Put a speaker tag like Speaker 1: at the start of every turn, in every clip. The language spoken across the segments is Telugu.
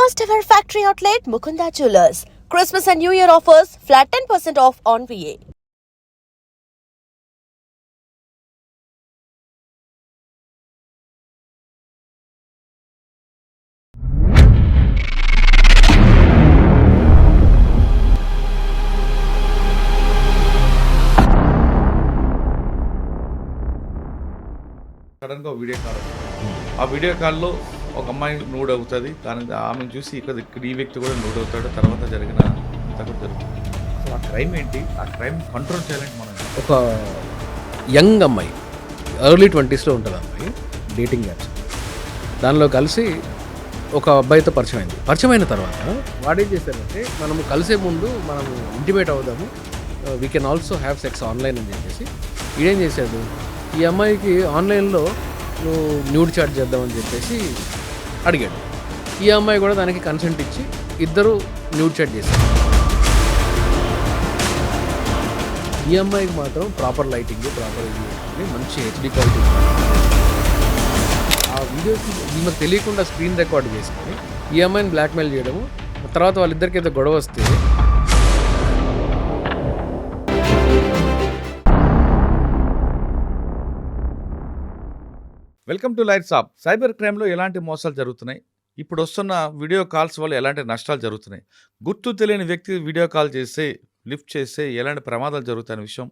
Speaker 1: First ever factory outlet Mukunda Jewelers. Christmas and New Year offers flat 10% off on VA.
Speaker 2: సడన్గా వీడియో కాల్ వస్తుంది. ఆ వీడియో కాల్లో ఒక అమ్మాయి నూడ్ అవుతుంది, కానీ ఆమెను చూసి ఇక్కడ ఈ వ్యక్తి కూడా నూడ్ అవుతాడు. తర్వాత జరిగిన అంతా కూడా జరుగుతుంది. అసలు ఆ క్రైమ్ ఏంటి, ఆ క్రైమ్ కంట్రోల్ చేయాలంటే మనం
Speaker 3: ఒక యంగ్ అమ్మాయి ఎర్లీ 20స్లో ఉంటుంది అమ్మాయి, డేటింగ్ యాప్స్ దానిలో కలిసి ఒక అబ్బాయితో పరిచయం అయిన తర్వాత వాడేం చేశారంటే మనము కలిసే ముందు మనము ఇంటిమేట్ అవుదాము, we can also have sex online అని చెప్పేసి ఈడేం చేశాడు, ఈ అమ్మాయికి ఆన్లైన్లో నువ్వు న్యూడ్ చాట్ చేద్దామని చెప్పేసి అడిగాడు. ఈ అమ్మాయి కూడా దానికి కన్సెంట్ ఇచ్చి ఇద్దరు న్యూడ్ చాట్ చేశారు. ఈ అమ్మాయికి మాత్రం ప్రాపర్ లైటింగ్, ప్రాపర్ ఇది మంచి హెచ్డి క్వాలిటీ, ఆ వీడియోకి ఈమెకు తెలియకుండా స్క్రీన్ రికార్డ్ చేసుకొని ఈ అమ్మాయిని బ్లాక్మెయిల్ చేయడము. తర్వాత వాళ్ళిద్దరికి ఏదో గొడవ వస్తే
Speaker 2: welcome to lights off. Cyber క్రైమ్లో ఎలాంటి మోసాలు జరుగుతున్నాయి, ఇప్పుడు వస్తున్న వీడియో కాల్స్ వల్ల ఎలాంటి నష్టాలు జరుగుతున్నాయి, గుర్తు తెలియని వ్యక్తి వీడియో కాల్ చేస్తే లిఫ్ట్ చేస్తే ఎలాంటి ప్రమాదాలు జరుగుతాయనే విషయం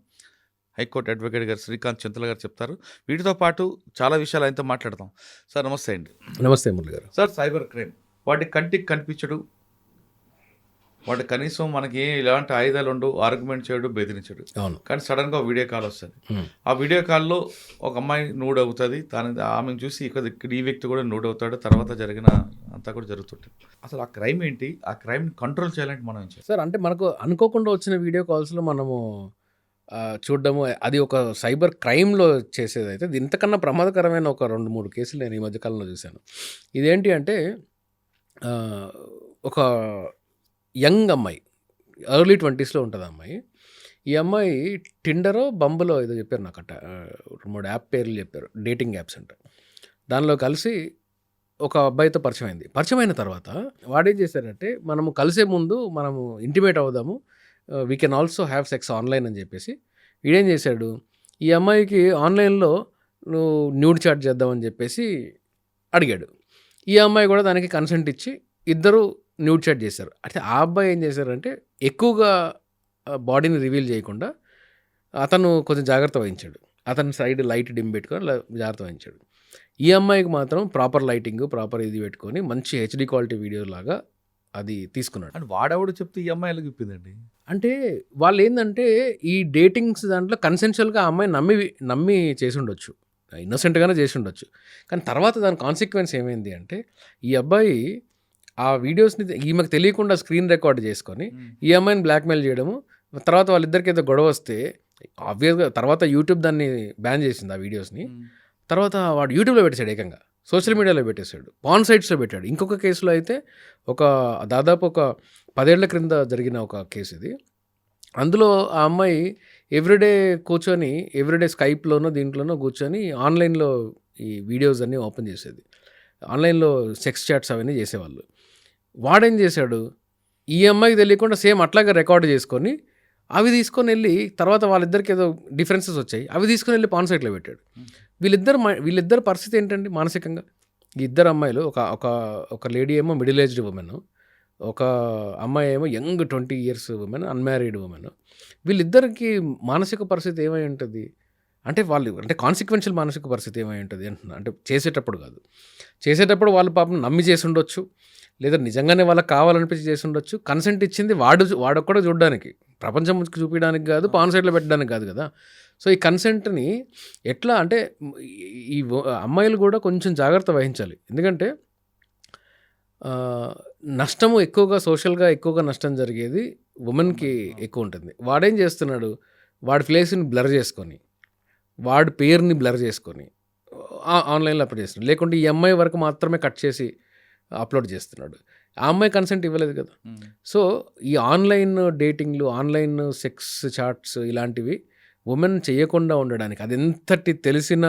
Speaker 2: హైకోర్టు అడ్వకేట్ గారు శ్రీకాంత్ చింతల గారు చెప్తారు. వీటితో పాటు చాలా విషయాలు ఆయనతో మాట్లాడతాం. సార్ నమస్తే అండి.
Speaker 3: నమస్తే మురళి గారు.
Speaker 2: సార్, సైబర్ క్రైమ్ వాటి కంటికి కనిపించడు, వాటి కనీసం మనకి ఎలాంటి ఆయుధాలు ఉండవు, ఆర్గ్యుమెంట్ చేయడు, బెదిరించడు.
Speaker 3: అవును.
Speaker 2: కానీ సడన్గా వీడియో కాల్ వస్తుంది. ఆ వీడియో కాల్లో ఒక అమ్మాయి నూడ్ అవుతుంది, ఆమెను చూసి ఇక్కడ ఈ వ్యక్తి కూడా నూడ్ అవుతాడు. తర్వాత జరిగిన అంతా కూడా జరుగుతుంటుంది. అసలు ఆ క్రైమ్ ఏంటి, ఆ క్రైమ్ కంట్రోల్ చేయాలంటే మనం ఏం చేయాలి
Speaker 3: సార్? అంటే మనకు అనుకోకుండా వచ్చిన వీడియో కాల్స్లో మనము చూడడము, అది ఒక సైబర్ క్రైమ్లో చేసేది అయితే ఇంతకన్నా ప్రమాదకరమైన ఒక 2-3 కేసులు నేను ఈ మధ్యకాలంలో చూశాను. ఇదేంటి అంటే ఒక యంగ్ అమ్మాయి ఎర్లీ 20స్లో ఉంటుంది అమ్మాయి. ఈ అమ్మాయి టిండరో బంబులో ఏదో చెప్పారు నాకు, 2-3 యాప్ పేర్లు చెప్పారు, డేటింగ్ యాప్స్ అంట. దానిలో కలిసి ఒక అబ్బాయితో పరిచయం అయిన తర్వాత వాడేం చేశారంటే మనము కలిసే ముందు మనము ఇంటిమేట్ అవుదాము, we can also have sex online అని చెప్పేసి ఈడేం చేశాడు, ఈ అమ్మాయికి ఆన్లైన్లో నువ్వు న్యూడ్ చాట్ చేద్దామని చెప్పేసి అడిగాడు. ఈ అమ్మాయి కూడా దానికి కన్సెంట్ ఇచ్చి ఇద్దరు న్యూడ్ చాట్ చేశారు. అయితే ఆ అబ్బాయి ఏం చేశారంటే ఎక్కువగా బాడీని రివీల్ చేయకుండా అతను కొంచెం జాగ్రత్త వహించాడు. అతని సైడ్ లైట్ డిమ్ పెట్టుకొని జాగ్రత్త వహించాడు. ఈ అమ్మాయికి మాత్రం ప్రాపర్ లైటింగ్, ప్రాపర్ ఇది పెట్టుకొని మంచి హెచ్డి క్వాలిటీ వీడియో లాగా అది తీసుకున్నాడు.
Speaker 2: అంటే వాడెవడు చెప్తే ఈ అమ్మాయి ఎలాగ ఇప్పిందండి?
Speaker 3: అంటే వాళ్ళు ఏంటంటే ఈ డేటింగ్స్ దాంట్లో కన్సెన్షువల్గా ఆ అమ్మాయి నమ్మి చేసి ఉండొచ్చు, ఇన్నోసెంట్గానే చేసి ఉండొచ్చు. కానీ తర్వాత దాని కాన్సిక్వెన్స్ ఏమైంది అంటే ఈ అబ్బాయి ఆ వీడియోస్ని ఈమెకు తెలియకుండా స్క్రీన్ రికార్డ్ చేసుకొని ఈ అమ్మాయిని బ్లాక్మెయిల్ చేయడము. తర్వాత వాళ్ళిద్దరికి ఏదో గొడవ వస్తే ఆబ్వియస్గా తర్వాత యూట్యూబ్ దాన్ని బ్యాన్ చేసింది ఆ వీడియోస్ని. తర్వాత వాడు యూట్యూబ్లో పెట్టేశాడు, ఏకంగా సోషల్ మీడియాలో పెట్టేశాడు, పాన్ సైట్స్లో పెట్టాడు. ఇంకొక కేసులో అయితే దాదాపు ఒక 10 ఏళ్ల క్రింద జరిగిన ఒక కేసు ఇది. అందులో ఆ అమ్మాయి ఎవ్రీడే కూర్చొని, ఎవ్రీడే స్కైప్లోనో దీంట్లోనో కూర్చొని ఆన్లైన్లో ఈ వీడియోస్ అన్నీ ఓపెన్ చేసేది, ఆన్లైన్లో సెక్స్ చాట్స్ అవన్నీ చేసేవాళ్ళు. వాడేం చేశాడు, ఈ అమ్మాయికి తెలియకుండా సేమ్ అట్లాగే రికార్డ్ చేసుకొని అవి తీసుకొని వెళ్ళి తర్వాత వాళ్ళిద్దరికి ఏదో డిఫరెన్సెస్ వచ్చాయి, అవి తీసుకొని వెళ్ళి పాన్ సైట్లో పెట్టాడు. వీళ్ళిద్దరు పరిస్థితి ఏంటండి మానసికంగా? ఈ ఇద్దరు అమ్మాయిలు, ఒక లేడీ ఏమో మిడిల్ ఏజ్డ్ ఉమెన్, ఒక అమ్మాయి ఏమో young 20 years women, unmarried women. వీళ్ళిద్దరికి మానసిక పరిస్థితి ఏమై ఉంటుంది అంటే కాన్సిక్వెన్షియల్ మానసిక పరిస్థితి ఏమై ఉంటుంది అంటున్నా. అంటే చేసేటప్పుడు వాళ్ళు పాపం నమ్మి చేసి ఉండొచ్చు, లేదా నిజంగానే వాళ్ళకి కావాలనిపించి చేసి ఉండొచ్చు. కన్సెంట్ ఇచ్చింది వాడొక్కడో చూడడానికి, ప్రపంచం చూపించడానికి కాదు, పాన్ సైడ్లో పెట్టడానికి కాదు కదా. సో ఈ కన్సెంట్ని ఎట్లా అంటే ఈ అమ్మాయిలు కూడా కొంచెం జాగ్రత్త వహించాలి. ఎందుకంటే నష్టము ఎక్కువగా సోషల్గా ఎక్కువగా నష్టం జరిగేది ఉమెన్కి ఎక్కువ ఉంటుంది. వాడేం చేస్తున్నాడు, వాడి ఫేస్ని బ్లర్ చేసుకొని, వాడి పేరుని బ్లర్ చేసుకొని ఆన్లైన్లో అప్లోడ్ చేస్తున్నాడు. లేకుంటే ఈ అమ్మాయి వరకు మాత్రమే కట్ చేసి అప్లోడ్ చేస్తున్నాడు. ఆ అమ్మాయి కన్సెంట్ ఇవ్వలేదు కదా. సో ఈ ఆన్లైన్ డేటింగ్లు, ఆన్లైన్ సెక్స్ చాట్స్ ఇలాంటివి ఉమెన్ చేయకుండా ఉండడానికి, అది ఎంతటి తెలిసిన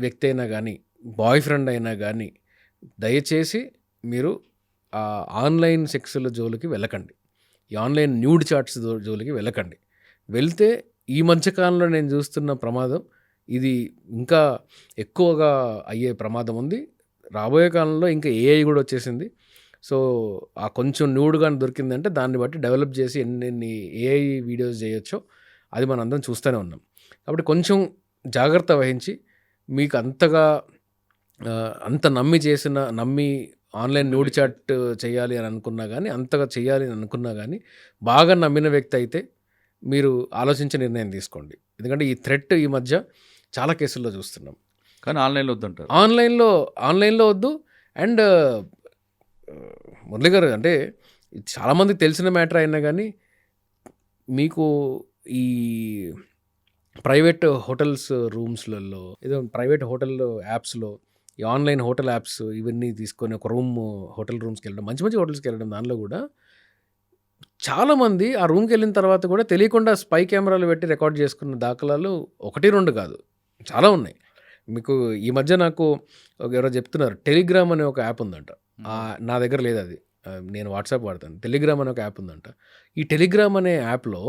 Speaker 3: వ్యక్తి అయినా కానీ, బాయ్ ఫ్రెండ్ అయినా కానీ, దయచేసి మీరు ఆన్లైన్ సెక్స్ల జోలికి వెళ్ళకండి. ఈ ఆన్లైన్ న్యూడ్ చాట్స్ జోలికి వెళ్ళకండి. వెళ్తే ఈ మధ్యకాలంలో నేను చూస్తున్న ప్రమాదం ఇది ఇంకా ఎక్కువగా అయ్యే ప్రమాదం ఉంది. రాబోయే కాలంలో ఇంకా ఏఐ కూడా వచ్చేసింది. సో ఆ కొంచెం న్యూడ్ కానీ దొరికిందంటే దాన్ని బట్టి డెవలప్ చేసి ఎన్ని ఏఐ వీడియోస్ చేయొచ్చో అది మనం అందరం చూస్తూనే ఉన్నాం. కాబట్టి కొంచెం జాగ్రత్త వహించి మీకు అంత నమ్మి ఆన్లైన్ న్యూడ్ చాట్ చేయాలి అని అనుకున్నా కానీ, అంతగా చేయాలి అని అనుకున్నా కానీ, బాగా నమ్మిన వ్యక్తి అయితే మీరు ఆలోచించి నిర్ణయం తీసుకోండి. ఎందుకంటే ఈ థ్రెట్ ఈ మధ్య చాలా కేసుల్లో చూస్తున్నాం.
Speaker 2: కానీ ఆన్లైన్లో వద్దంటారు.
Speaker 3: ఆన్లైన్లో వద్దు. అండ్ మురళి గారు, అంటే చాలామందికి తెలిసిన మ్యాటర్ అయినా కానీ మీకు ఈ ప్రైవేట్ హోటల్స్ రూమ్స్లలో ఏదో ప్రైవేట్ హోటల్ యాప్స్లో ఈ ఆన్లైన్ హోటల్ యాప్స్ ఇవన్నీ తీసుకొని ఒక హోటల్ రూమ్స్కి వెళ్ళడం, మంచి మంచి హోటల్స్కి వెళ్ళడం, దానిలో కూడా చాలామంది ఆ రూమ్కి వెళ్ళిన తర్వాత కూడా తెలియకుండా స్పై కెమెరాలు పెట్టి రికార్డ్ చేసుకున్న దాఖలాలు 1-2 కాదు, చాలా ఉన్నాయి. మీకు ఈ మధ్య నాకు ఎవరో చెప్తున్నారు, టెలిగ్రామ్ అనే ఒక యాప్ ఉందంట. నా దగ్గర లేదు అది, నేను వాట్సాప్ వాడతాను. టెలిగ్రామ్ అనే ఒక యాప్ ఉందంట. ఈ టెలిగ్రామ్ అనే యాప్లో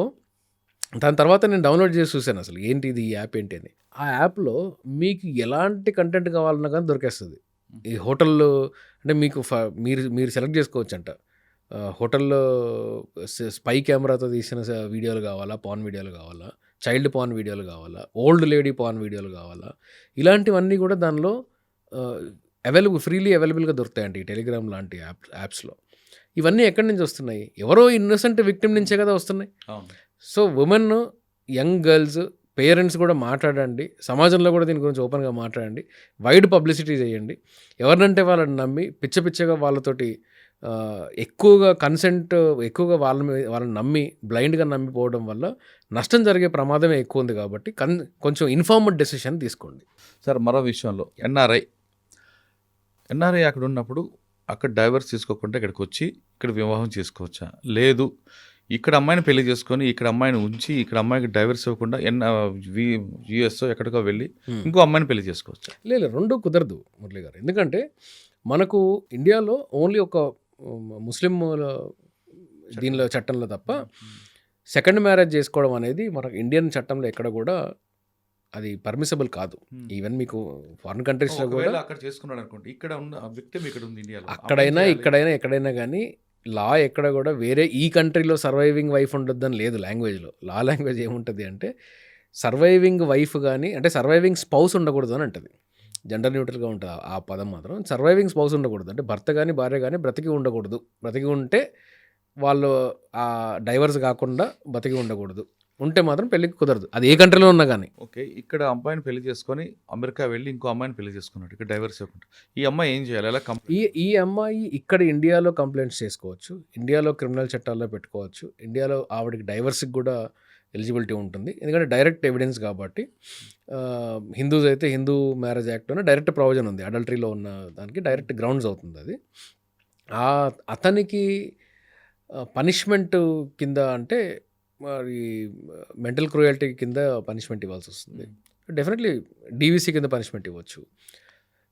Speaker 3: దాని తర్వాత నేను డౌన్లోడ్ చేసి చూశాను అసలు ఏంటి ఇది, ఈ యాప్ ఏంటి అని. ఆ యాప్లో మీకు ఎలాంటి కంటెంట్ కావాలన్నా కానీ దొరికేస్తుంది. ఈ హోటల్లో అంటే మీకు మీరు సెలెక్ట్ చేసుకోవచ్చు అంట. హోటల్లో స్పై కెమెరాతో తీసిన వీడియోలు కావాలా, పాన్ వీడియోలు కావాలా, చైల్డ్ పాన్ వీడియోలు కావాలా, ఓల్డ్ లేడీ పాన్ వీడియోలు కావాలా, ఇలాంటివన్నీ కూడా దానిలో ఫ్రీలీ అవైలబుల్గా దొరుకుతాయండి ఈ టెలిగ్రామ్ లాంటి యాప్స్లో. ఇవన్నీ ఎక్కడి నుంచి వస్తున్నాయి? ఎవరో ఇన్నోసెంట్ విక్టిమ్ నుంచే కదా వస్తున్నాయి. So women, young girls, parents కూడా మాట్లాడండి. సమాజంలో కూడా దీని గురించి ఓపెన్గా మాట్లాడండి. వైడ్ పబ్లిసిటీ చేయండి. ఎవరినంటే వాళ్ళని నమ్మి పిచ్చగా వాళ్ళతోటి ఎక్కువగా వాళ్ళని నమ్మి బ్లైండ్గా నమ్మిపోవడం వల్ల నష్టం జరిగే ప్రమాదమే ఎక్కువ ఉంది. కాబట్టి కొంచెం ఇన్ఫార్మ్డ్ డెసిషన్ తీసుకోండి.
Speaker 2: సార్, మరో విషయంలో ఎన్ఆర్ఐ అక్కడ ఉన్నప్పుడు అక్కడ డైవర్స్ తీసుకోకుండా ఇక్కడికి వచ్చి ఇక్కడ వివాహం చేసుకోవచ్చా? లేదు, ఇక్కడ అమ్మాయిని పెళ్లి చేసుకొని ఇక్కడ అమ్మాయిని ఉంచి ఇక్కడ అమ్మాయికి డైవర్స్ ఇవ్వకుండా యుఎస్ ఎక్కడికో వెళ్ళి ఇంకో అమ్మాయిని పెళ్లి చేసుకోవచ్చా?
Speaker 3: లేదు, రెండు కుదరదు మురళి గారు. ఎందుకంటే మనకు ఇండియాలో ఓన్లీ ఒక ముస్లిం దీనిలో చట్టంలో తప్ప సెకండ్ మ్యారేజ్ చేసుకోవడం అనేది మనకు ఇండియన్ చట్టంలో ఎక్కడ కూడా అది పర్మిసబుల్ కాదు. ఈవెన్ మీకు ఫారిన్ కంట్రీస్లో కూడా
Speaker 2: అక్కడ చేసుకున్నాడు అనుకోండి, ఇక్కడ ఉన్న విక్టిమ్ ఇక్కడ ఉంది ఇండియాలో,
Speaker 3: అక్కడైనా ఎక్కడైనా కానీ లా ఎక్కడ కూడా వేరే ఈ కంట్రీలో సర్వైవింగ్ వైఫ్ ఉండొద్దని లేదు. లాంగ్వేజ్ ఏముంటుంది అంటే సర్వైవింగ్ వైఫ్ కానీ, అంటే సర్వైవింగ్ స్పౌస్ ఉండకూడదు అని అంటుంది. జెండర్ న్యూట్రల్గా ఉంటుంది ఆ పదం మాత్రం. సర్వైవింగ్ స్పౌస్ ఉండకూడదు అంటే భర్త కానీ భార్య కానీ బ్రతికి ఉండకూడదు. బ్రతికి ఉంటే వాళ్ళు ఆ డైవర్స్ కాకుండా బతికి ఉండకూడదు. ఉంటే మాత్రం పెళ్ళికి కుదరదు, అది ఏ కంట్రీలో ఉన్నా కానీ.
Speaker 2: ఓకే, ఇక్కడ అమ్మాయిని పెళ్లి చేసుకొని అమెరికా వెళ్ళి ఇంకో అమ్మాయిని పెళ్లి చేసుకున్నాడు, ఇక్కడ డైవర్స్ ఇవ్వకుండా ఈ అమ్మాయి ఏం చేయాలి? ఎలా
Speaker 3: ఈ అమ్మాయి ఇక్కడ ఇండియాలో కంప్లైంట్స్ చేసుకోవచ్చు, ఇండియాలో క్రిమినల్ చట్టాల్లో పెట్టుకోవచ్చు. ఇండియాలో ఆవిడకి డైవర్స్కి కూడా ఎలిజిబిలిటీ ఉంటుంది, ఎందుకంటే డైరెక్ట్ ఎవిడెన్స్ కాబట్టి. హిందూస్ అయితే హిందూ మ్యారేజ్ యాక్ట్లోనే డైరెక్ట్ ప్రొవిజన్ ఉంది, అడల్టరీలో ఉన్న దానికి డైరెక్ట్ గ్రౌండ్స్ అవుతుంది అది. అతనికి పనిష్మెంట్ కింద అంటే మరి మెంటల్ క్రూయల్టీ కింద పనిష్మెంట్ ఇవ్వాల్సి వస్తుంది. డెఫినెట్లీ డీవీసీ కింద పనిష్మెంట్ ఇవ్వచ్చు.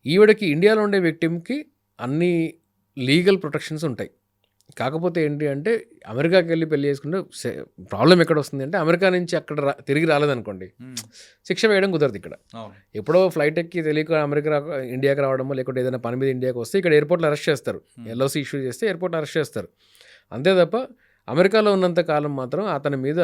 Speaker 3: ఈవిడకి ఇండియాలో ఉండే విక్టిమ్కి అన్ని లీగల్ ప్రొటెక్షన్స్ ఉంటాయి. కాకపోతే ఏంటి అంటే అమెరికాకి వెళ్ళి పెళ్లి చేసుకుంటే ప్రాబ్లం ఎక్కడ వస్తుంది అంటే అమెరికా నుంచి అక్కడ తిరిగి రాలేదనుకోండి, శిక్ష వేయడం కుదరదు. ఇక్కడ ఎప్పుడో ఫ్లైట్ ఎక్కి తెలియక ఇండియాకి రావడమో లేకపోతే ఏదైనా పని మీద ఇండియాకి వస్తే ఇక్కడ ఎయిర్పోర్ట్లో అరెస్ట్ చేస్తారు. ఎల్ఓసి ఇష్యూ చేస్తే ఎయిర్పోర్ట్లో అరెస్ట్ చేస్తారు. అంతే తప్ప అమెరికాలో ఉన్నంత కాలం మాత్రం అతని మీద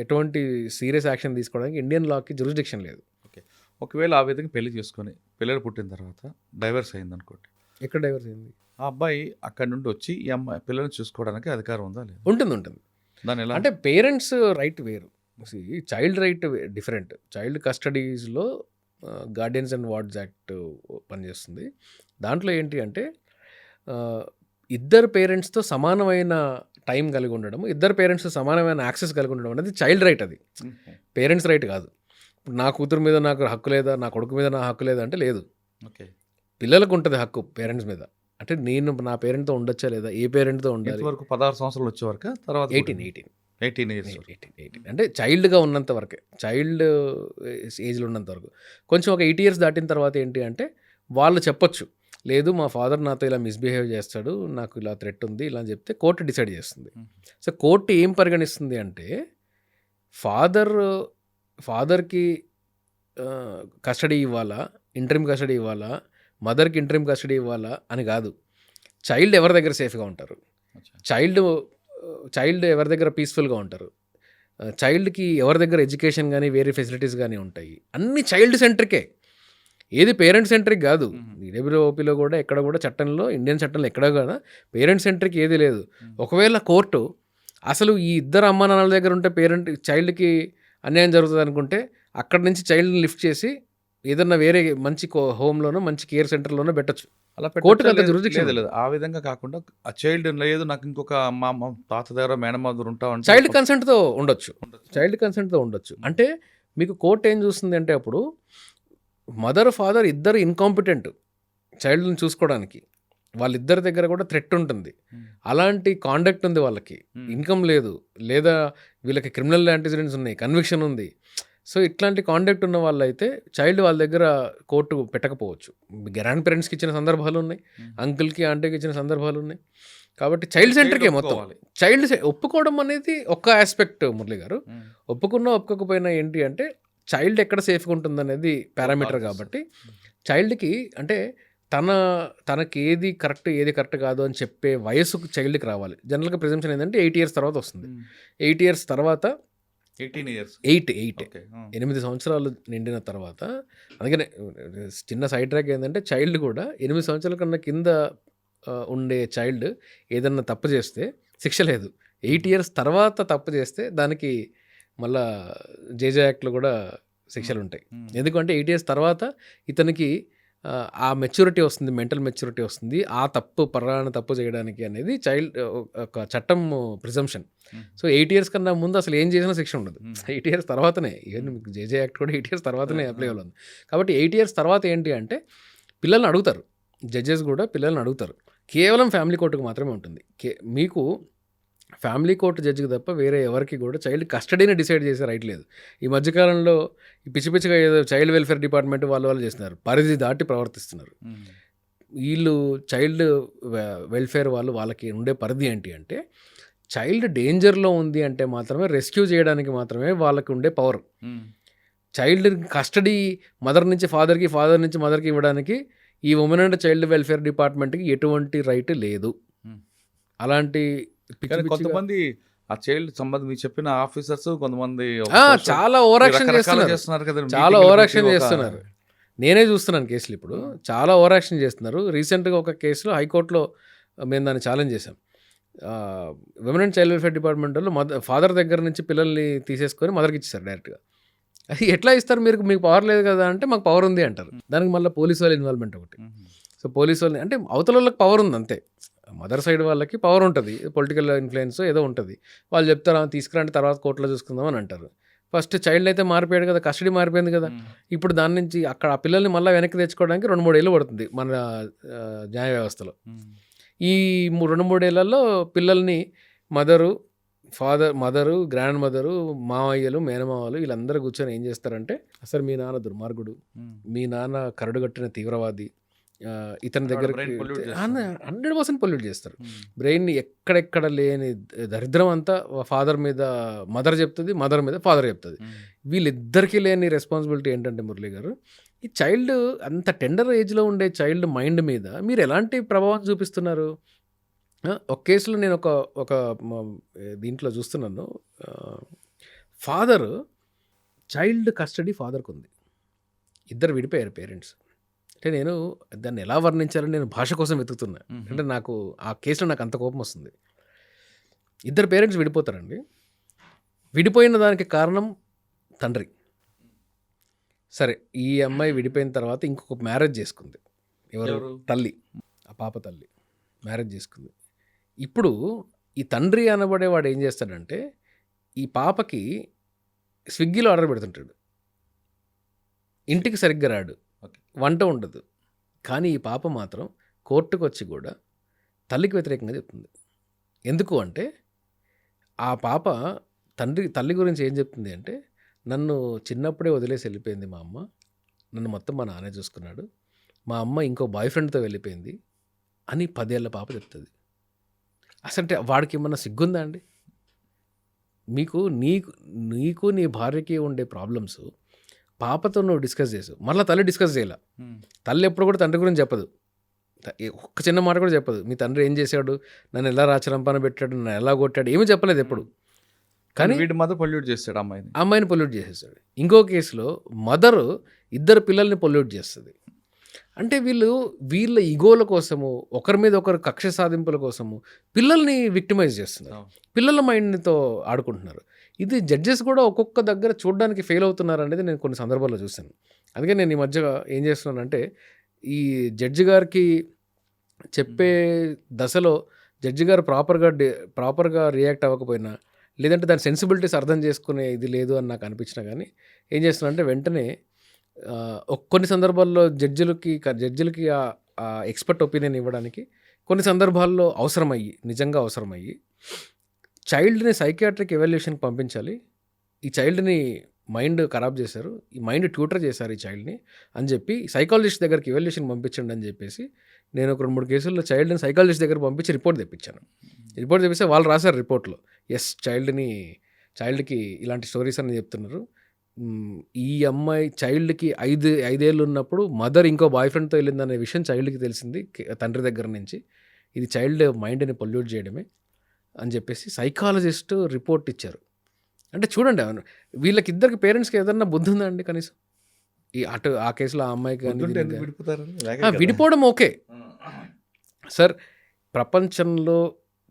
Speaker 3: ఎటువంటి సీరియస్ యాక్షన్ తీసుకోవడానికి ఇండియన్ లాకి జ్యూరిస్డిక్షన్ లేదు.
Speaker 2: ఓకే, ఒకవేళ ఆ విధంగా పెళ్లి చేసుకొని పిల్లలు పుట్టిన తర్వాత డైవర్స్ అయింది అనుకోండి,
Speaker 3: ఎక్కడ డైవర్స్ అయింది?
Speaker 2: ఆ అబ్బాయి అక్కడి నుండి వచ్చి ఈ అమ్మాయి పిల్లల్ని చూసుకోవడానికి అధికారం ఉందా? లేదు.
Speaker 3: ఉంటుంది. దాని ఎలా అంటే పేరెంట్స్ రైట్ వేరు, చైల్డ్ రైట్ డిఫరెంట్. చైల్డ్ కస్టడీస్లో గార్డియన్స్ అండ్ వార్డ్స్ యాక్ట్ పనిచేస్తుంది. దాంట్లో ఏంటి అంటే ఇద్దరు పేరెంట్స్తో సమానమైన టైం కలిగి ఉండడం, ఇద్దరు పేరెంట్స్ సమానమైన యాక్సెస్ కలిగి ఉండడం అనేది చైల్డ్ రైట్. అది పేరెంట్స్ రైట్ కాదు. నా కూతురు మీద నాకు హక్కు లేదా, నా కొడుకు మీద నా హక్కు లేదా అంటే లేదు.
Speaker 2: ఓకే,
Speaker 3: పిల్లలకు ఉంటుంది హక్కు పేరెంట్స్ మీద. అంటే నేను నా పేరెంట్తో ఉండొచ్చా లేదా, ఏ పేరెంట్తో ఉండాలి
Speaker 2: వరకు 16 సంవత్సరాలు వచ్చే వరకు, తర్వాత
Speaker 3: 18 అంటే చైల్డ్గా ఉన్నంత వరకే, చైల్డ్ ఏజ్లో ఉన్నంత వరకు. కొంచెం ఒక 8 years దాటిన తర్వాత ఏంటి అంటే వాళ్ళు చెప్పొచ్చు, లేదు మా ఫాదర్ నాతో ఇలా మిస్‌బిహేవ్ చేస్తాడు. నాకు ఇలా థ్రెట్ ఉంది. ఇలా అని చెప్తే కోర్ట్ డిసైడ్ చేస్తుంది. సో, కోర్ట్ ఏం పరిగణిస్తుంది అంటే ఫాదర్ ఫాదర్‌కి కస్టడీ ఇవ్వాలా? ఇంటరిమ్ కస్టడీ ఇవ్వాలా? మదర్‌కి ఇంటరిమ్ కస్టడీ ఇవ్వాలా? అని కాదు. చైల్డ్ ఎవరి దగ్గర సేఫ్‌గా ఉంటారు? చైల్డ్ ఎవరి దగ్గర పీస్‌ఫుల్‌గా ఉంటారు? చైల్డ్‌కి ఎవరి దగ్గర ఎడ్యుకేషన్ గానీ, వేరే ఫెసిలిటీస్ గానీ ఉంటాయి. అన్నీ చైల్డ్ సెంట్రికే. ఏది పేరెంట్ సెంట్రిక్ కాదు. ఈడబ్ల్యూఓపీలో కూడా ఎక్కడ కూడా చట్టంలో, ఇండియన్ చట్టంలో ఎక్కడ కూడా పేరెంట్ సెంట్రిక్ ఏది లేదు. ఒకవేళ కోర్టు అసలు ఈ ఇద్దరు అమ్మా నాన్నల దగ్గర ఉంటే చైల్డ్‌కి అన్యాయం జరుగుతుంది అనుకుంటే అక్కడి నుంచి చైల్డ్‌ని లిఫ్ట్ చేసి ఏదన్నా వేరే మంచి హోమ్‌లోనో, మంచి కేర్ సెంటర్‌లోనో పెట్టొచ్చు.
Speaker 2: అలా
Speaker 3: కోర్టుకి అంత
Speaker 2: పెట్టొచ్చా?
Speaker 3: jurisdiction
Speaker 2: లేదు లేదు. ఆ విధంగా కాకుండా ఆ చైల్డ్ లేదు నాకు ఇంకొక మా తాత దగ్గర మేనమామ దగ్గర ఉంటా అంటే
Speaker 3: చైల్డ్ కన్సెంట్‌తో ఉండొచ్చు. చైల్డ్ కన్సెంట్‌తో ఉండొచ్చు. అంటే మీకు కోర్ట్ ఏం చూస్తుంది అంటే అప్పుడు మదర్, ఫాదర్ ఇద్దరు ఇన్కాంపిటెంట్ చైల్డ్‌ని చూసుకోవడానికి. వాళ్ళిద్దరి దగ్గర కూడా థ్రెట్ ఉంటుంది. అలాంటి కాండక్ట్ ఉంది వాళ్ళకి. ఇన్కమ్ లేదు. లేదా వీళ్ళకి క్రిమినల్ యాంటిసిడెంట్స్ ఉన్నాయి. కన్విక్షన్ ఉంది. సో, ఇట్లాంటి కాండక్ట్ ఉన్న వాళ్ళైతే చైల్డ్ వాళ్ళ దగ్గర కోర్టు పెట్టకపోవచ్చు. గ్రాండ్ పేరెంట్స్‌కి ఇచ్చిన సందర్భాలు ఉన్నాయి. అంకుల్‌కి, ఆంటీకి ఇచ్చిన సందర్భాలు ఉన్నాయి. కాబట్టి చైల్డ్ సెంటర్‌కే మొత్తం. ఒప్పుకోవడం అనేది ఒక్క ఆస్పెక్ట్ మురళి గారు. ఒప్పుకున్నా ఒప్పుకోకపోయినా ఏంటి అంటే చైల్డ్ ఎక్కడ సేఫ్‌గా ఉంటుందనేది పారామీటర్ కాబట్టి చైల్డ్‌కి అంటే తనకి ఏది కరెక్ట్ కాదు అని చెప్పే వయస్సుకు చైల్డ్‌కి రావాలి. జనరల్‌గా ప్రిజంప్షన్ ఏంటంటే 8 ఇయర్స్ తర్వాత వస్తుంది. 8 ఇయర్స్ తర్వాత
Speaker 2: 18 ఇయర్స్
Speaker 3: 8
Speaker 2: ఓకే.
Speaker 3: 8 సంవత్సరాలు నిండిన తర్వాత అందుకనే చిన్న సైడ్ ట్రాక్ ఏంటంటే చైల్డ్ కూడా 8 సంవత్సరాల కన్నా కింద ఉండే చైల్డ్ ఏదన్నా తప్పు చేస్తే శిక్ష లేదు. 8 ఇయర్స్ తర్వాత తప్పు చేస్తే దానికి మళ్ళా జేజే యాక్ట్‌లో కూడా శిక్షలు ఉంటాయి. ఎందుకంటే 8 ఇయర్స్ తర్వాత ఇతనికి ఆ మెచ్యూరిటీ వస్తుంది. మెంటల్ మెచ్యూరిటీ వస్తుంది. ఆ తప్పు చేయడానికి అనేది ఒక చట్టం ప్రిజంప్షన్. సో, 8 ఇయర్స్ కన్నా ముందు అసలు ఏం చేసినా శిక్ష ఉండదు. 8 ఇయర్స్ తర్వాతనే ఈవెన్ మీకు జేజే యాక్ట్ కూడా 8 ఇయర్స్ తర్వాతనే అప్లికబుల్ ఉంది. కాబట్టి 8 ఇయర్స్ తర్వాత ఏంటి అంటే పిల్లల్ని అడుగుతారు. జడ్జెస్ కూడా పిల్లల్ని అడుగుతారు. కేవలం ఫ్యామిలీ కోర్టుకు మాత్రమే ఉంటుంది. మీకు ఫ్యామిలీ కోర్టు జడ్జికి తప్ప వేరే ఎవరికి కూడా చైల్డ్ కస్టడీని డిసైడ్ చేసే రైట్ లేదు. ఈ మధ్యకాలంలో ఈ పిచ్చిగా ఏదో చైల్డ్ వెల్ఫేర్ డిపార్ట్మెంట్ వాళ్ళు చేస్తున్నారు. పరిధి దాటి ప్రవర్తిస్తున్నారు. వీళ్ళు చైల్డ్ వెల్ఫేర్ వాళ్ళకి ఉండే పరిధి ఏంటి అంటే చైల్డ్ డేంజర్లో ఉంది అంటే మాత్రమే రెస్క్యూ చేయడానికి మాత్రమే వాళ్ళకి ఉండే పవర్. చైల్డ్ కస్టడీ మదర్ నుంచి ఫాదర్కి, ఫాదర్ నుంచి మదర్కి ఇవ్వడానికి ఈ ఉమెన్ అండ్ చైల్డ్ వెల్ఫేర్ డిపార్ట్మెంట్కి ఎటువంటి రైట్ లేదు. అలాంటి
Speaker 2: కొంతమంది ఆ చైల్డ్ సంబంధించి మీరు చెప్పిన ఆఫీసర్స్ కొంతమంది
Speaker 3: చాలా ఓవర్ యాక్షన్
Speaker 2: చేస్తున్నారు కదా.
Speaker 3: చాలా ఓవర్ యాక్షన్ చేస్తున్నారు. నేనే చూస్తున్నాను కేసులు ఇప్పుడు చాలా ఓవర్ యాక్షన్ చేస్తున్నారు. రీసెంట్గా ఒక కేసులో హైకోర్టులో మేము దాన్ని ఛాలెంజ్ చేశాం. Women and child welfare department వాళ్ళు ఫాదర్ దగ్గర నుంచి పిల్లల్ని తీసేసుకొని మదర్కి ఇచ్చేసారు డైరెక్ట్గా. అది ఎట్లా ఇస్తారు మీకు పవర్ లేదు కదా అంటే మాకు పవర్ ఉంది అంటారు. దానికి మళ్ళీ పోలీసు వాళ్ళ ఇన్వాల్వ్మెంట్ ఒకటి. సో, పోలీసు వాళ్ళని అంటే అవతల వాళ్ళకి పవర్ ఉంది అంతే. మదర్ సైడ్ వాళ్ళకి పవర్ ఉంటుంది. పొలిటికల్ ఇన్ఫ్లుయెన్స్ ఏదో ఉంటుంది. వాళ్ళు చెప్తారు తీసుకురండి తర్వాత కోర్టులో చూసుకుందాం అని అంటారు. ఫస్ట్ చైల్డ్ అయితే మారిపోయాడు కదా, కస్టడీ మారిపోయింది కదా. ఇప్పుడు దాని నుంచి అక్కడ ఆ పిల్లల్ని మళ్ళీ వెనక్కి తెచ్చుకోవడానికి 2-3 ఏళ్ళు పడుతుంది మన న్యాయ వ్యవస్థలో. ఈ 2-3 ఏళ్లలో పిల్లల్ని మదరు, గ్రాండ్ మదరు, మావయ్యలు, మేనమావలు వీళ్ళందరూ కూర్చొని ఏం చేస్తారంటే అసలు మీ నాన్న దుర్మార్గుడు, మీ నాన్న కరడుగట్టిన తీవ్రవాది, ఇతని దగ్గర 100% పొల్యూట్ చేస్తారు. బ్రెయిన్ని ఎక్కడెక్కడ లేని దరిద్రం అంతా ఫాదర్ మీద మదర్ చెప్తుంది, మదర్ మీద ఫాదర్ చెప్తుంది. వీళ్ళిద్దరికీ లేని రెస్పాన్సిబిలిటీ ఏంటంటే మురళి గారు ఈ చైల్డ్ అంత టెండర్ ఏజ్లో ఉండే చైల్డ్ మైండ్ మీద మీరు ఎలాంటి ప్రభావం చూపిస్తున్నారు? ఒక కేసులో నేను ఒక దీంట్లో చూస్తున్నాను. ఫాదర్ చైల్డ్ కస్టడీ ఫాదర్కి ఉంది. ఇద్దరు విడిపోయారు పేరెంట్స్. అంటే నేను దాన్ని ఎలా వర్ణించాలని నేను భాష కోసం వెతుకుతున్నా. అంటే నాకు ఆ కేసులో నాకు అంత కోపం వస్తుంది. ఇద్దరు పేరెంట్స్ విడిపోతారండి. విడిపోయిన దానికి కారణం తండ్రి. సరే, ఈ అమ్మాయి విడిపోయిన తర్వాత ఇంకొక మ్యారేజ్ చేసుకుంది. ఎవరు? తల్లి. ఆ పాప తల్లి మ్యారేజ్ చేసుకుంది. ఇప్పుడు ఈ తండ్రి అనబడేవాడు ఏం చేస్తాడంటే ఈ పాపకి స్విగ్గీలో ఆర్డర్ పెడుతుంటాడు. ఇంటికి సరిగ్గా రాడు, వంట ఉండదు. కానీ ఈ పాప మాత్రం కోర్టుకు వచ్చి కూడా తల్లికి వ్యతిరేకంగా చెప్తుంది. ఎందుకు అంటే ఆ పాప తల్లి గురించి ఏం చెప్తుంది అంటే నన్ను చిన్నప్పుడే వదిలేసి వెళ్ళిపోయింది మా అమ్మ, నన్ను మొత్తం మా నాన్నే చూసుకున్నాడు, మా అమ్మ ఇంకో బాయ్ ఫ్రెండ్తో వెళ్ళిపోయింది అని 10 ఏళ్ల పాప చెప్తుంది. అసంటే వాడికి ఏమన్నా సిగ్గుందా అండి? మీకు నీకు నీకు నీ భార్యకి ఉండే ప్రాబ్లమ్స్ పాపతో నువ్వు డిస్కస్ చేసావు, మళ్ళీ తల్లి డిస్కస్ చేయాల. తల్లి ఎప్పుడు కూడా తండ్రి గురించి చెప్పదు, ఒక్క చిన్న మాట కూడా చెప్పదు. మీ తండ్రి ఏం చేశాడు, నన్ను ఎలా రాచరంపాన పెట్టాడు, నన్ను ఎలా కొట్టాడు, ఏమీ చెప్పలేదు ఎప్పుడు.
Speaker 2: కానీ వీడి మదర్ పొల్యూట్ చేస్తాడు
Speaker 3: అమ్మాయిని పొల్యూట్ చేసేస్తాడు. ఇంకో కేసులో మదరు 2 పిల్లల్ని పొల్యూట్ చేస్తుంది. అంటే వీళ్ళ ఈగోల కోసము, ఒకరి మీద ఒకరు కక్ష సాధింపుల కోసము పిల్లల్ని విక్టిమైజ్ చేస్తున్నారు, పిల్లల మైండ్తో ఆడుకుంటున్నారు. ఇది జడ్జెస్ కూడా ఒక్కొక్క దగ్గర చూడడానికి ఫెయిల్ అవుతున్నారు అనేది నేను కొన్ని సందర్భాల్లో చూశాను. అందుకే నేను ఈ మధ్య ఏం చేస్తున్నానంటే, ఈ జడ్జి గారికి చెప్పే దశలో జడ్జి గారు ప్రాపర్గా రియాక్ట్ అవ్వకపోయినా, లేదంటే దాని సెన్సిబిలిటీస్ అర్థం చేసుకునే ఇది లేదు అని నాకు అనిపించినా కానీ ఏం చేస్తున్నా అంటే వెంటనే కొన్ని సందర్భాల్లో జడ్జిలకి ఆ ఎక్స్పర్ట్ ఒపీనియన్ ఇవ్వడానికి కొన్ని సందర్భాల్లో నిజంగా అవసరమయ్యి చైల్డ్ని సైకియాట్రిక్ ఎవాల్యుయేషన్కి పంపించాలి. ఈ చైల్డ్ని మైండ్ ఖరాబ్ చేశారు, ఈ మైండ్ ట్యూటర్ చేశారు ఈ చైల్డ్ని అని చెప్పి సైకాలజిస్ట్ దగ్గరికి ఎవాల్యుయేషన్ పంపించండి అని చెప్పేసి నేను ఒక 2-3 కేసుల్లో చైల్డ్ని సైకాలజిస్ట్ దగ్గర పంపించి రిపోర్ట్ తెప్పించాను. రిపోర్ట్ తెప్పిస్తే వాళ్ళు రాశారు రిపోర్ట్లో, ఎస్ చైల్డ్కి ఇలాంటి స్టోరీస్ అని చెప్తున్నారు. ఈ అమ్మాయి చైల్డ్కి 5 ఏళ్ళు ఉన్నప్పుడు మదర్ ఇంకో బాయ్ ఫ్రెండ్తో వెళ్ళిందనే విషయం చైల్డ్కి తెలిసింది తండ్రి దగ్గర నుంచి. ఇది చైల్డ్ మైండ్ని పొల్యూట్ చేయడమే అని చెప్పేసి సైకాలజిస్ట్ రిపోర్ట్ ఇచ్చారు. అంటే చూడండి, వీళ్ళకిద్దరికి పేరెంట్స్కి ఏదన్నా బుద్ధి ఉందా అండి కనీసం? ఆ కేసులో ఆ అమ్మాయికి విడిపోవడం ఓకే సార్, ప్రపంచంలో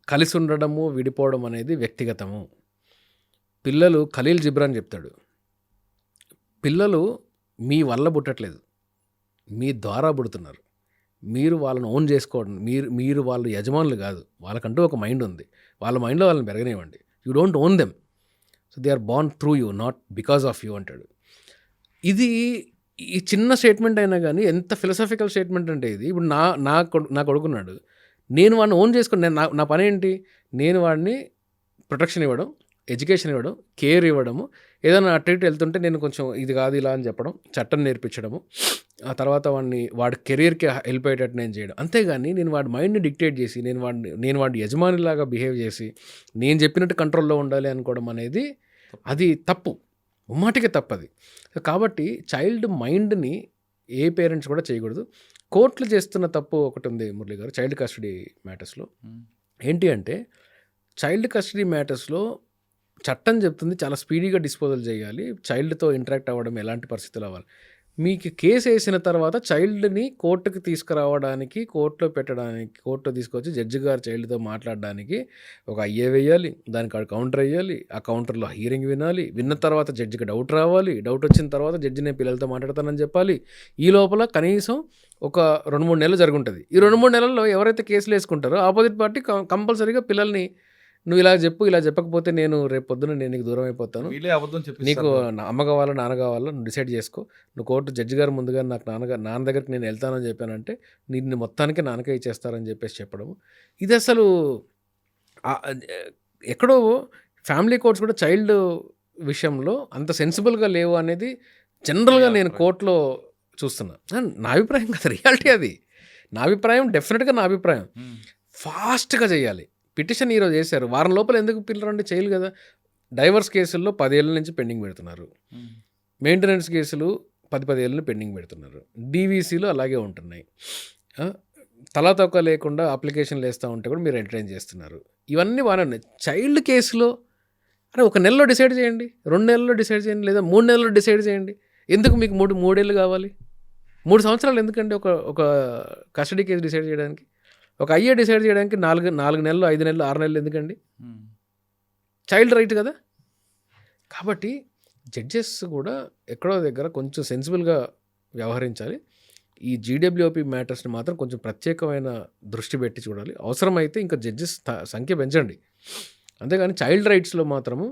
Speaker 3: కలిసి ఉండడము విడిపోవడం అనేది వ్యక్తిగతము. పిల్లలు ఖలీల్ జిబ్రాన్ చెప్తాడు, పిల్లలు మీ వల్ల పుట్టట్లేదు, మీ ద్వారా పుడుతున్నారు. మీరు వాళ్ళని ఓన్ చేసుకోవడం, మీరు వాళ్ళ యజమానులు కాదు, వాళ్ళకంటూ ఒక మైండ్ ఉంది, వాళ్ళ మైండ్లో వాళ్ళని పెరగనివ్వండి. You don't own them, so they are born through you, not because of you అంటాడు. ఇది ఈ చిన్న స్టేట్మెంట్ అయినా కానీ ఎంత ఫిలసాఫికల్ స్టేట్మెంట్ అంటే ఇది. ఇప్పుడు నా కొడుకున్నాడు, నేను వాడిని ఓన్ చేసుకుని నా పని ఏంటి, నేను వాడిని ప్రొటెక్షన్ ఇవ్వడం, ఎడ్యుకేషన్ ఇవ్వడం, కేర్ ఇవ్వడము, ఏదైనా అటు ఇటు వెళ్తుంటే నేను కొంచెం ఇది కాదు ఇలా అని చెప్పడం, చట్టం నేర్పించడము, ఆ తర్వాత వాడి కెరీర్కి హెల్ప్ అయ్యేటట్టు నేను చేయడం. అంతేగాని నేను వాడి మైండ్ని డిక్టేట్ చేసి నేను వాడి యజమానిలాగా బిహేవ్ చేసి నేను చెప్పినట్టు కంట్రోల్లో ఉండాలి అనుకోవడం అనేది అది తప్పు, ముమ్మాటికే తప్పది. కాబట్టి చైల్డ్ మైండ్ని ఏ పేరెంట్స్ కూడా చేయకూడదు. కోర్టులు చేస్తున్న తప్పు ఒకటి ఉంది మురళి గారు, చైల్డ్ కస్టడీ మ్యాటర్స్లో. ఏంటి అంటే, చైల్డ్ కస్టడీ మ్యాటర్స్లో చట్టం చెప్తుంది చాలా స్పీడీగా డిస్పోజల్ చేయాలి, చైల్డ్తో ఇంటరాక్ట్ అవ్వడం ఎలాంటి పరిస్థితులు అవ్వాలి. మీకు కేసు వేసిన తర్వాత చైల్డ్ని కోర్టుకి తీసుకురావడానికి, కోర్టులో తీసుకొచ్చి జడ్జి గారు చైల్డ్తో మాట్లాడడానికి ఒక అయ్యే వేయాలి, దానికి కౌంటర్ వేయాలి, ఆ కౌంటర్లో హీరింగ్ విన్న తర్వాత జడ్జికి డౌట్ రావాలి, డౌట్ వచ్చిన తర్వాత జడ్జి నేను పిల్లలతో మాట్లాడతానని చెప్పాలి. ఈ లోపల కనీసం ఒక 2-3 నెలలు జరుగుంటుంది. ఈ 2-3 నెలల్లో ఎవరైతే కేసులు వేసుకుంటారో ఆపోజిట్ పార్టీ కంపల్సరీగా పిల్లల్ని నువ్వు ఇలా చెప్పకపోతే నేను రేపు పొద్దున నేను నీకు దూరం అయిపోతాను, నీకు అమ్మ కావాలా నాన్న కావాలా నువ్వు డిసైడ్ చేసుకో, నువ్వు కోర్టు జడ్జి గారు ముందుగా నాకు నాన్న దగ్గరికి నేను వెళ్తానని చెప్పానంటే నిన్ను మొత్తానికి నాన్నకే ఇచ్చేస్తారని చెప్పేసి చెప్పడము. ఇది అసలు ఎక్కడో ఫ్యామిలీ కోర్ట్స్ కూడా చైల్డ్ విషయంలో అంత సెన్సిబుల్గా లేవు అనేది జనరల్గా నేను కోర్టులో చూస్తున్నా. నా అభిప్రాయం కదా, రియాలిటీ అది. నా అభిప్రాయం, డెఫినెట్గా నా అభిప్రాయం. ఫాస్ట్గా చేయాలి. పిటిషన్ ఈరోజు చేశారు, వారం లోపల ఎందుకు పిల్లరండి, చేయలు కదా. డైవర్స్ కేసుల్లో 10 ఏళ్ళ నుంచి పెండింగ్ పెడుతున్నారు, మెయింటెనెన్స్ కేసులు 10 ఏళ్ళని పెండింగ్ పెడుతున్నారు, డీవీసీలు అలాగే ఉంటున్నాయి. తలాతొక్క లేకుండా అప్లికేషన్లు వేస్తూ ఉంటే కూడా మీరు ఎంటర్టైన్ చేస్తున్నారు. ఇవన్నీ బాగానే ఉన్నాయి. చైల్డ్ కేసులో అరే 1 నెలలో డిసైడ్ చేయండి, 2 నెలల్లో డిసైడ్ చేయండి, లేదా 3 నెలల్లో డిసైడ్ చేయండి. ఎందుకు మీకు 3 ఏళ్ళు కావాలి? 3 సంవత్సరాలు ఎందుకండి ఒక కస్టడీ కేసు డిసైడ్ చేయడానికి? ఒక అయ్యే డిసైడ్ చేయడానికి 4 నెలలు, 5 నెలలు, 6 నెలలు ఎందుకండి? చైల్డ్ రైట్ కదా. కాబట్టి జడ్జెస్ కూడా ఎక్కడో దగ్గర కొంచెం సెన్సిబుల్గా వ్యవహరించాలి. ఈ జీడబ్ల్యూఓపీ మ్యాటర్స్ని మాత్రం కొంచెం ప్రత్యేకమైన దృష్టి పెట్టి చూడాలి. అవసరమైతే ఇంకా జడ్జెస్ సంఖ్య పెంచండి. అంతేగాని చైల్డ్ రైట్స్లో మాత్రము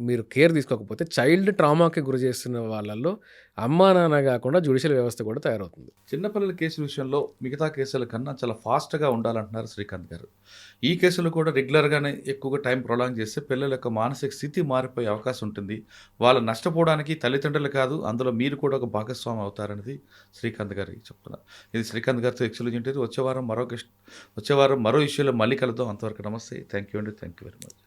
Speaker 3: మీరు కేర్ తీసుకోకపోతే చైల్డ్ ట్రామాకి గురి చేస్తున్న వాళ్ళల్లో అమ్మా నాన్న కాకుండా జ్యుడిషియల్ వ్యవస్థ కూడా తయారవుతుంది.
Speaker 2: చిన్నపిల్లల కేసు విషయంలో మిగతా కేసుల కన్నా చాలా ఫాస్ట్గా ఉండాలంటున్నారు శ్రీకాంత్ గారు. ఈ కేసులు కూడా రెగ్యులర్గానే ఎక్కువగా టైం ప్రొలాంగ్ చేస్తే పిల్లల యొక్క మానసిక స్థితి మారిపోయే అవకాశం ఉంటుంది. వాళ్ళు నష్టపోవడానికి తల్లిదండ్రులు కాదు, అందులో మీరు కూడా ఒక భాగస్వామి అవుతారనేది శ్రీకాంత్ గారు చెప్తున్నారు. ఇది శ్రీకాంత్ గారితో ఎక్స్క్లూజివ్ ఇంటర్వ్యూ. వచ్చే వారం మరో ఇష్యూలో మళ్ళీ కలుద్దాం. అంతవరకు నమస్తే. థ్యాంక్ యూ అండి. Thank you very much.